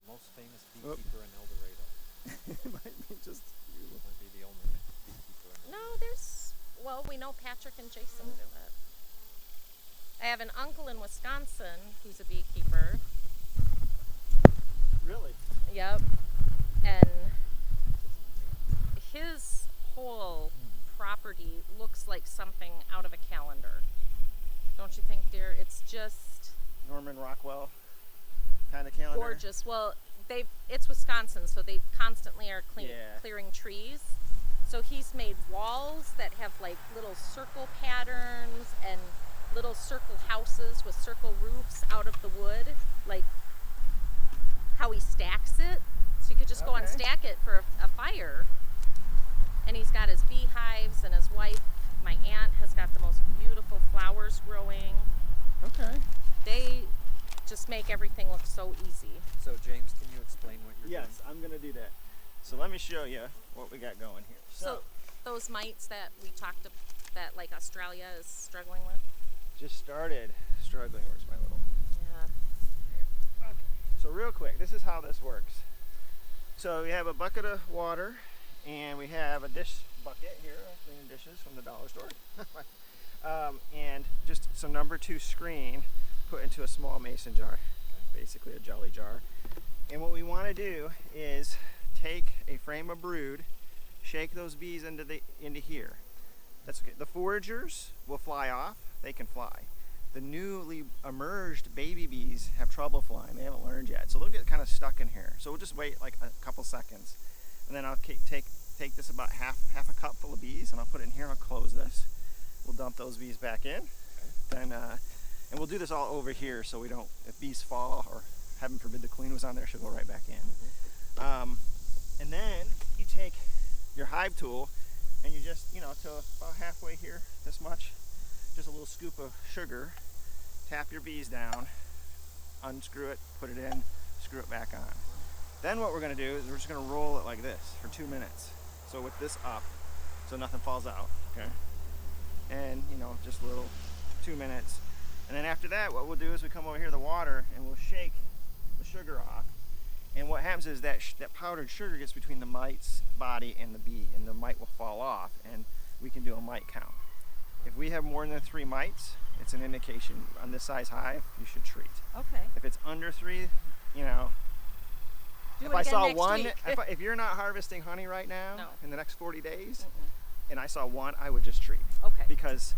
Most famous beekeeper in El Dorado. It might be just you. Might be the only beekeeper in El No, Dorado. well, we know Patrick and Jason do it. I have an uncle in Wisconsin who's a beekeeper. Really? Yep. And his whole property looks like something out of a calendar. Don't you think, dear? It's just Norman Rockwell kind of calendar. gorgeous. Well, it's Wisconsin, so they constantly are Yeah. clearing trees. So he's made walls that have like little circle patterns and little circle houses with circle roofs out of the wood, like how he stacks it. So you could just go and Okay. stack it for a fire. And he's got his beehives, and his wife, my aunt, has got the most beautiful flowers growing. Okay. They just make everything look so easy. So James, can you explain what you're Yes, I'm gonna do that. So let me show you what we got going here. So those mites that we talked about, that like Australia is struggling with. just started struggling. Where's my little? Yeah. Okay. So real quick, this is how this works. So we have a bucket of water, and we have a dish bucket here, cleaning dishes from the dollar store, and just some number 2 screen put into a small mason jar, basically a jelly jar. And what we want to do is take a frame of brood, shake those bees into here. That's okay. The foragers will fly off. They can fly. The newly emerged baby bees have trouble flying. They haven't learned yet, so they'll get kind of stuck in here. So we'll just wait like a couple seconds, and then I'll take this about half a cup full of bees, and I'll put it in here. I'll close this. We'll dump those bees back in. Then and we'll do this all over here, so we don't, if bees fall, or heaven forbid the queen was on there, she'll go right back in. And then you take your hive tool, and you just, to about halfway here, this much, just a little scoop of sugar, tap your bees down, unscrew it, put it in, screw it back on. Then what we're going to do is we're just going to roll it like this for 2 minutes. So with this up, so nothing falls out, okay? And, just a little 2 minutes. And then after that, what we'll do is we come over here to the water, and we'll shake the sugar off. And what happens is that powdered sugar gets between the mite's body and the bee, and the mite will fall off, and we can do a mite count. If we have more than 3 mites, it's an indication on this size hive, you should treat. Okay. If it's under 3, Do if it I again saw next one, week. if you're not harvesting honey right now, No. in the next 40 days, Mm-mm. and I saw one, I would just treat. Okay. Because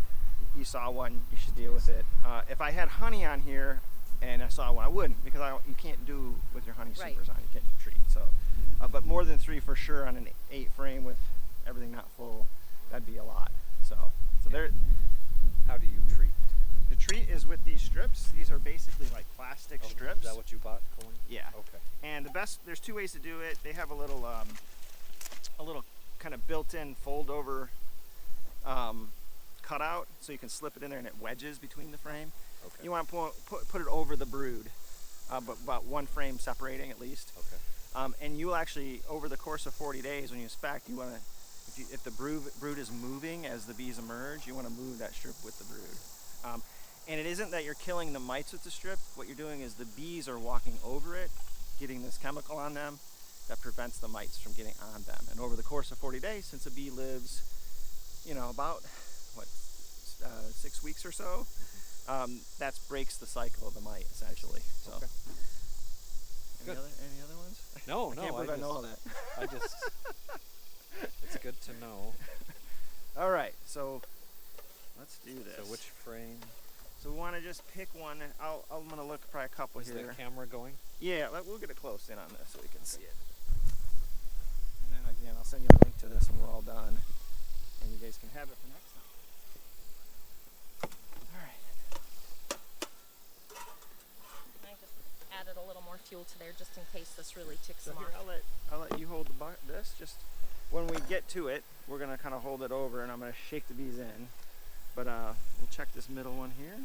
you saw one, you should deal with it. If I had honey on here and I saw one, I wouldn't, because you can't do with your honey Right. supers on. You can't treat. So, but more than 3 for sure on an 8 frame with everything not full, that'd be a lot. So there. How do you treat? The treat is with these strips. These are basically like plastic strips. Is that what you bought, Colleen? Yeah. Okay. And there's 2 ways to do it. They have a little kind of built-in fold-over cutout, so you can slip it in there and it wedges between the frame. Okay. You want to put it over the brood, but about 1 frame separating at least. Okay. And you will actually, over the course of 40 days, when you inspect, you want to, if the brood is moving as the bees emerge, you want to move that strip with the brood. And it isn't that you're killing the mites with the strip. What you're doing is the bees are walking over it, getting this chemical on them that prevents the mites from getting on them. And over the course of 40 days, since a bee lives, about 6 weeks or so, that breaks the cycle of the mite essentially. So, Okay. any other ones? No, I can't believe I know all that. It's good to know. All right, so let's do this. So which frame? So we want to just pick one. I'm going to look probably a couple Is here. the camera going? Yeah, we'll get a close in on this so we can see it. And then again, I'll send you a link to this when we're all done, and you guys can have it for next time. All right. I just added a little more fuel to there just in case this really ticks So them here, off. I'll let you hold this. Just when we get to it, we're going to kind of hold it over, and I'm going to shake the bees in. But we'll check this middle one here.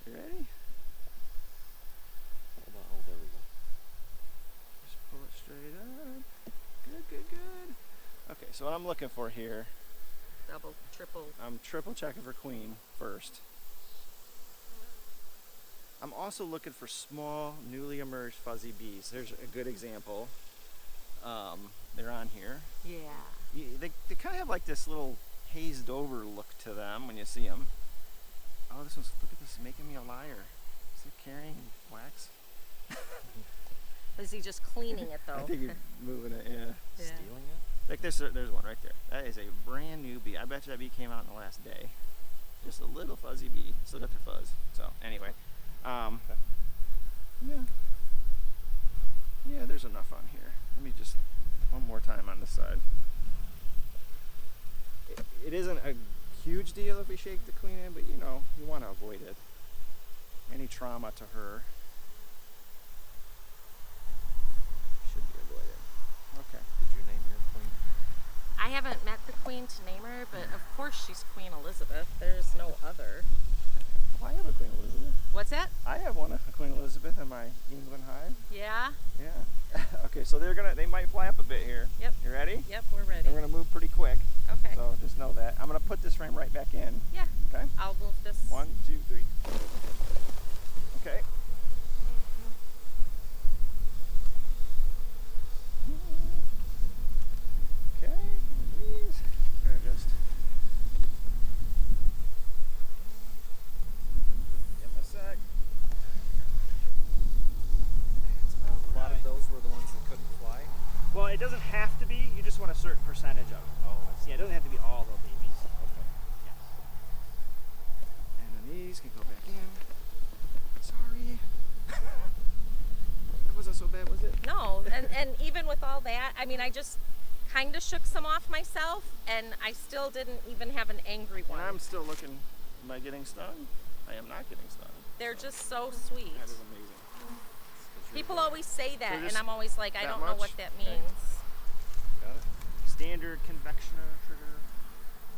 You ready? Hold on. Oh, there we go. Just pull it straight up. Good. Okay, so what I'm looking for here, Double, triple. I'm triple checking for queen first. I'm also looking for small, newly emerged fuzzy bees. There's a good example. They're on here. Yeah. They kind of have like this little hazed over look to them when you see them. Oh, this one's, look at this, making me a liar. Is it carrying wax? Is he just cleaning it though? I think he's moving it, yeah. Yeah. Stealing it? Like there's one right there. That is a brand new bee. I bet you that bee came out in the last day. Just a little fuzzy bee. Still got their fuzz. So anyway, yeah. Yeah, there's enough on here. Let me just, one more time on this side. It isn't a huge deal if we shake the queen in, but you know, you want to avoid it. Any trauma to her should be avoided. Okay. Did you name your queen? I haven't met the queen to name her, but of course she's Queen Elizabeth. There's no other. Well, I have a Queen Elizabeth. What's that? I have one, a Queen Elizabeth in my England hive. Yeah. Yeah. Okay, so they might fly up a bit here. Yep. You ready? Yep, we're ready. And we're gonna move pretty quick. Okay. So just know that. I'm gonna put this frame right back in. Yeah. Okay. I'll move this. 1, 2, 3. Okay. Okay. These. Gonna just give 'em a sec. A lot of those were the ones that couldn't fly. Well, it doesn't have to be. You just want a certain percentage of it. Oh, I see. Yeah, it doesn't have to be all the babies. Okay. Yes. And then these can go back in. Sorry. That wasn't so bad, was it? No, and even with all that, I mean, I just kind of shook some off myself, and I still didn't even have an angry one. And I'm still looking. Am I getting stung? I am not getting stung. They're just so sweet. That is amazing. People always say that, So and just I'm always like, I that don't know what much? that Okay. means. Got it. Standard convectioner trigger.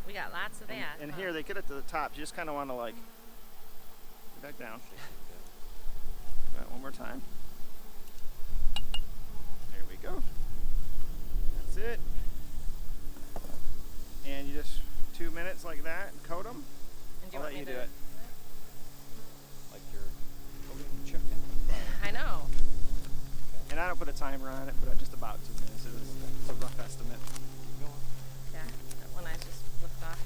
We got lots of that. And huh? here they get it to the top. You just kind of want to like get back down. All right, one more time. There we go. That's it. And you just 2 minutes like that and coat them. And do I'll want let you me do to- it. Like you're coating chicken. I know. And I don't put a timer on it, but just about 2 minutes. It's a rough estimate. Keep going. Yeah, that one I just flipped off.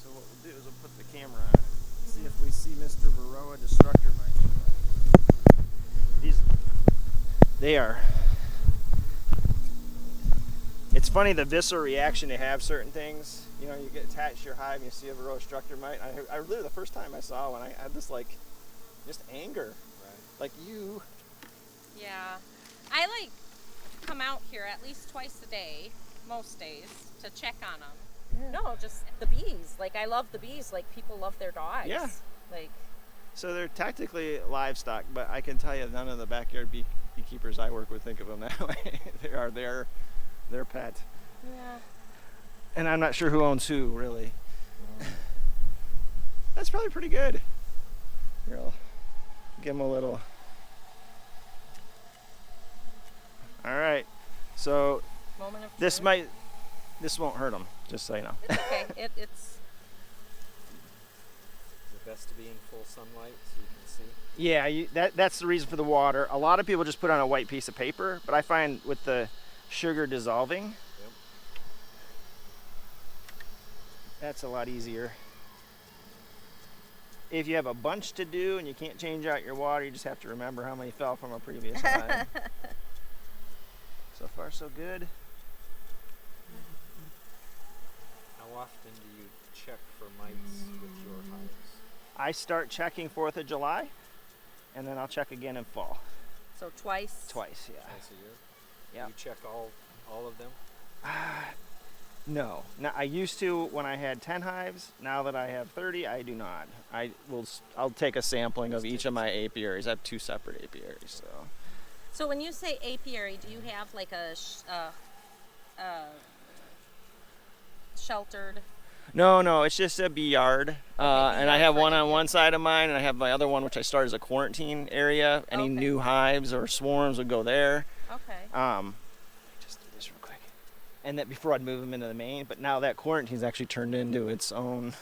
So what we'll do is we'll put the camera on, see if we see Mr. Varroa Destructor mite. They are. It's funny the visceral reaction to have certain things. You know, you get attached to your hive and you see a Varroa Destructor mite. I literally, the first time I saw one, I had this like, just anger. Right. Like you. Yeah. I like come out here at least twice a day, most days, to check on them. No, just the bees. Like, I love the bees. Like, people love their dogs. Yeah. Like, So they're technically livestock, but I can tell you none of the backyard beekeepers I work with think of them that way. They are their pet. yeah. And I'm not sure who owns who, really. That's probably pretty good. Here, I'll give him a little. All right. So Moment of this truth. this won't hurt him, just so you know. It's okay. It's. Is it best to be in full sunlight so you can see? Yeah, that's the reason for the water. A lot of people just put on a white piece of paper, but I find with the sugar dissolving, Yep. that's a lot easier. If you have a bunch to do and you can't change out your water, you just have to remember how many fell from a previous time. So far, so good. How often do you check for mites with your hives? I start checking 4th of July, and then I'll check again in fall. So twice. Twice, yeah. Twice a year? Yeah. You check all of them? No. Now, I used to when I had 10 hives. Now that I have 30, I do not. I'll take a sampling of each of my apiaries. I have 2 separate apiaries, so. So when you say apiary, do you have like a sheltered? No, it's just a bee yard. And I have yard's one like on a- one side of mine, and I have my other one, which I started as a quarantine area. Any Okay. new hives or swarms would go there. Okay. Just do this real quick. and that before I'd move them into the main. But now that quarantine's actually turned into its own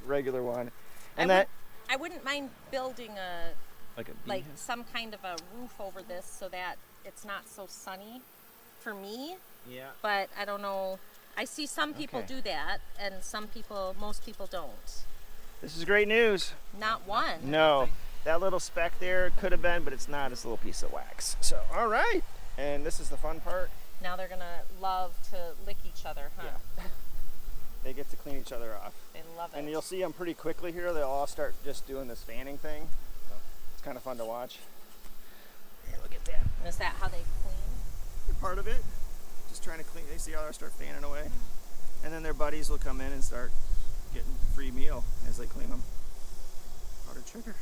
regular one, and I wouldn't mind building a like some kind of a roof over this so that it's not so sunny for me. Yeah. But I don't know. I see some people do that, and most people don't. This is great news. Not one. No, that little speck there could have been, but it's not. It's a little piece of wax. So, all right. And this is the fun part. Now they're gonna love to lick each other, huh? Yeah. They get to clean each other off. They love it. And you'll see them pretty quickly here. They'll all start just doing this fanning thing. It's kind of fun to watch. Hey, look at that. And is that how they clean? Part of it. Just trying to clean. They see how they start fanning away. And then their buddies will come in and start getting free meal as they clean them. Powder sugar.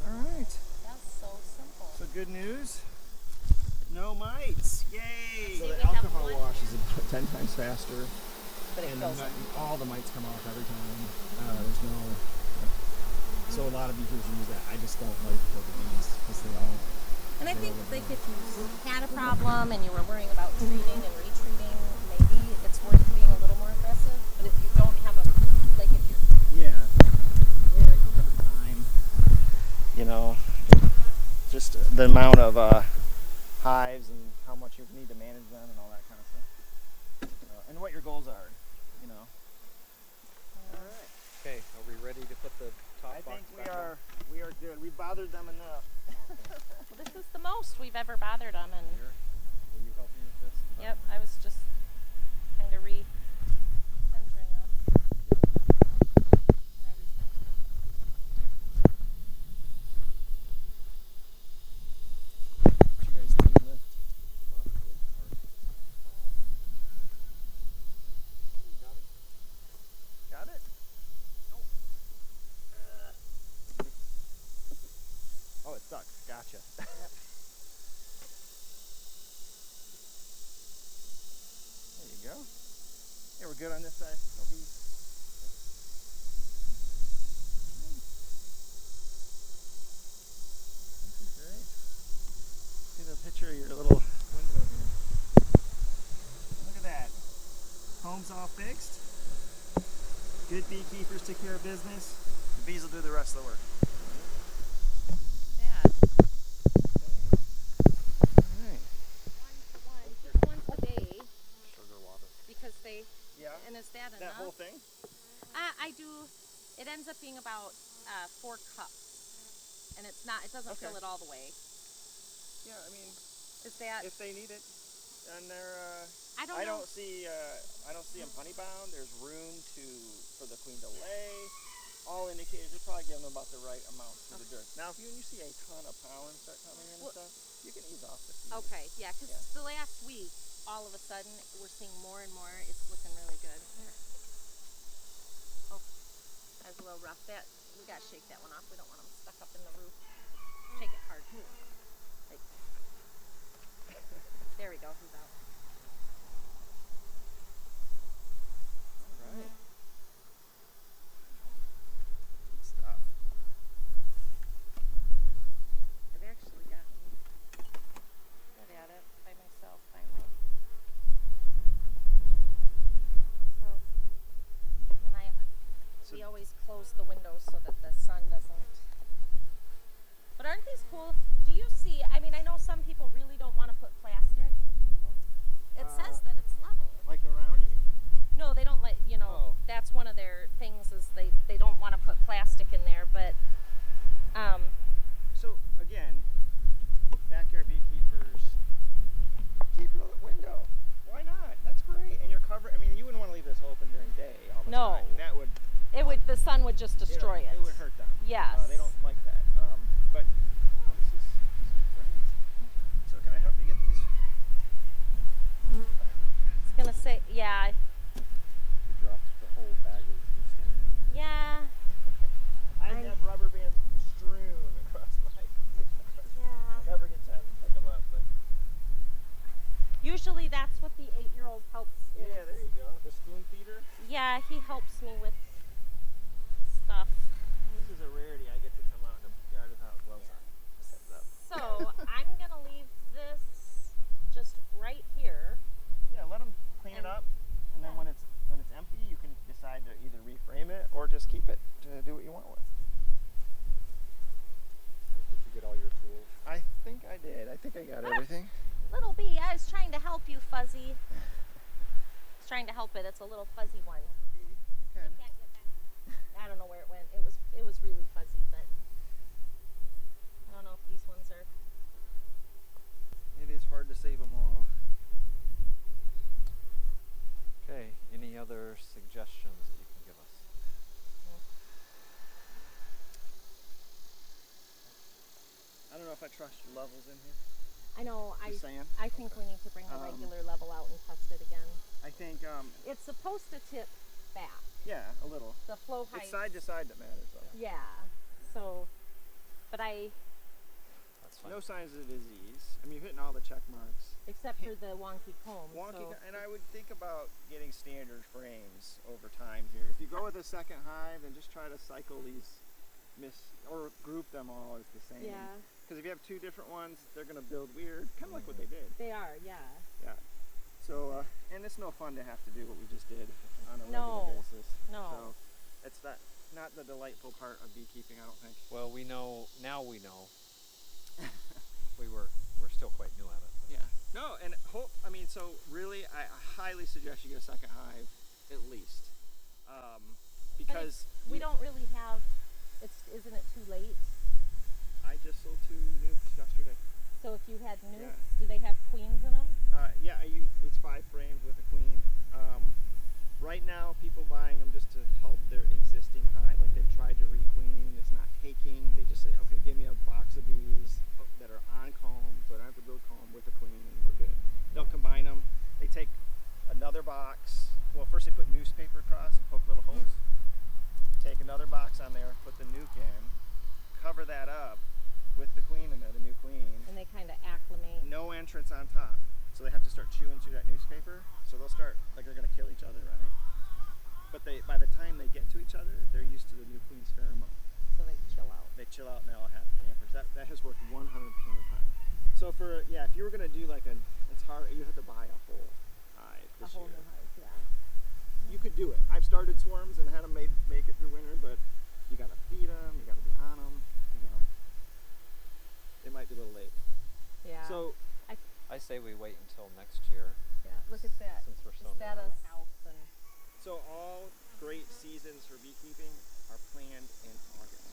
All right. That's so simple. So good news. No mites. Yay! So the we have alcohol one- wash is 10 times faster, But it and kills them. all the mites come off every time. There's no. So a lot of beakers use that. I just don't like for the bees because they all. And I think like if you had a problem and you were worrying about treating and retreating, maybe it's worth being a little more aggressive. But if you don't have a, like if you're Yeah. Yeah, it comes every time. You know, just the amount of hives and how much you need to manage them and all that kind of stuff. And what your goals are, you know. All right. Okay, are we ready to put the top I box think back on? we are good. We bothered them enough. well, this is the most we've ever bothered them, and Here, will you help me with this? yep, I was just kind of re-centering them. What you guys doing with? Got it? Oh, it stuck. Gotcha. There you go. Yeah, we're good on this side. No bees. This is great. See the picture of your little window here. Look at that. Home's all fixed. Good beekeepers take care of business. The bees will do the rest of the work. Bad. Alright. Just once a day, Sugar water. because they. Yeah. And is that That enough? whole thing? I do. It ends up being about 4 cups, and it's not. It doesn't Okay. fill it all the way. Yeah, I mean, Is that? if they need it, and they're, I don't I know. don't see them honey bound. There's room for the queen to lay. All indicators, you're probably giving them about the right amount through the dirt. Now, if you see a ton of pollen start coming in and Well- stuff, you can ease off the feed. Okay, yeah, because Yeah. the last week, all of a sudden, we're seeing more and more. It's looking really good. Oh, that's a little rough. That we gotta shake that one off. We don't want them stuck up in the roof. Shake it hard. Like, there we go. He's out. All right. Good stuff. I've actually gotten good at it by myself finally. So, and we always close the windows so that the sun doesn't. But aren't these cool? Do you see? I mean, I know some people really don't want to put plastic. It says that it's level. Like around you? No, they don't let you know. Oh. That's one of their things is they don't want to put plastic in there. But So again, backyard beekeepers, keep your window. Why not? That's great. And you're covered. I mean, you wouldn't want to leave this open during day all the No. time. That would the sun would just destroy it. It would hurt them. Yes. They don't like that. But oh, this is great. So can I help you get these? It's gonna say yeah. You dropped the whole bag of your standing. Yeah. I have rubber bands strewn across my. Yeah. Never get time to pick them up, but Usually that's what the 8-year-old helps. yeah, with. there you go. The spoon feeder. Yeah, he helps me with stuff. This is a rarity. I get to come out in the yard without gloves on. Just heads up. So I'm gonna leave this just right here. decide to either reframe it or just keep it to do what you want with. Did you get all your tools? I think I did. I think I got everything. Little bee, I was trying to help you, Fuzzy. I was trying to help it. It's a little fuzzy one. You I can. can't get back. I don't know where it went. It was really fuzzy, but I don't know if these ones are. It is hard to save them all. Okay, any other suggestions that you can give us? I don't know if I trust your levels in here. I know. Just saying. I think we need to bring the regular level out and test it again. I think, It's supposed to tip back. yeah, a little. The flow height. It's side to side that matters, though. Yeah. So, but That's fine. No signs of disease. I mean, you're hitting all the check marks. except for the wonky comb. Wonky, so and I would think about getting standard frames over time here. If you go with a second hive, then just try to cycle these, or group them all as the same. yeah, Because if you have two different ones, they're going to build weird, kind of like what they did. they are. Yeah. Yeah. So, and it's no fun to have to do what we just did on a No. regular basis. No. So, it's not the delightful part of beekeeping, I don't think. Well, we know now. We know. We're still quite new at it. Yeah. No, and so really, I highly suggest you get a second hive, at least, because We don't really have. Isn't it too late? I just sold 2 nukes yesterday. So if you had nukes, Yeah. do they have queens in them? Yeah, it's 5 frames with a queen. Right now, people buying them just to help their existing hive, like they've tried to requeen, it's not taking. They just say, okay, give me a box of bees that are on comb, so I don't have to build comb with a queen, and we're good. They'll combine them. They take another box. Well, first they put newspaper across and poke little holes. Take another box on there, put the nuke in, cover that up with the queen in there, the new queen. And they kind of acclimate. No entrance on top. So they have to start chewing through that newspaper. So they'll start, like they're going to kill each other, right? But by the time they get to each other, they're used to the new queen's pheromone. So they chill out. They chill out and they're all happy campers. That has worked 100% of the time. So if you were going to do it's hard, you have to buy a whole hive A this whole year. new hive, yeah. You could do it. I've started swarms and had them make it through winter, but you got to feed them, you got to be on them. It might be a little late. Yeah. So I say we wait until next year. yeah. Look at that. Since we're so Is that new a at it. house? And all great seasons for beekeeping are planned in August.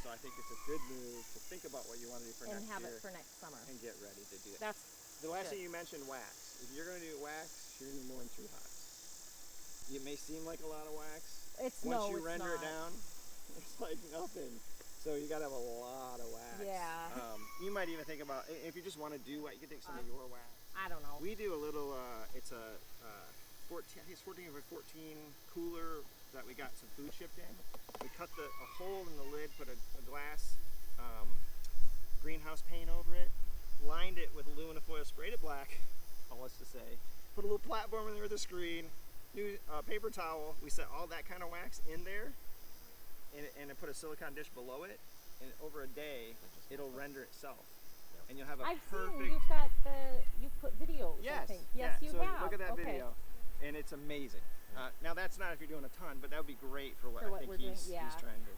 So I think it's a good move to think about what you want to do for and next have year it for next summer. and get ready to do it. That's The last good. thing you mentioned, wax. If you're going to do wax, you're going to need more than 2 hives. It may seem like a lot of wax. It's Once you it's render not. it down, it's like nothing. So you got to have a lot of wax. Yeah. You might even think about, if you just want to do wax, you can take some of your wax. I don't know. We do a little, it's a 14, I think it's 14 over 14 cooler that we got some food shipped in. We cut a hole in the lid, put a glass greenhouse paint over it, lined it with aluminum foil, sprayed it black, all that's to say, put a little platform in there with a screen, new paper towel. We set all that kind of wax in there, and I put a silicone dish below it, and over a day, it'll render itself. And you'll have a I've perfect... seen you've put videos. I Yes. think. Yes, yeah. you So have. look at that okay. video, and it's amazing. Now that's not if you're doing a ton, but that would be great for what For I what think we're doing, he's yeah. trying to.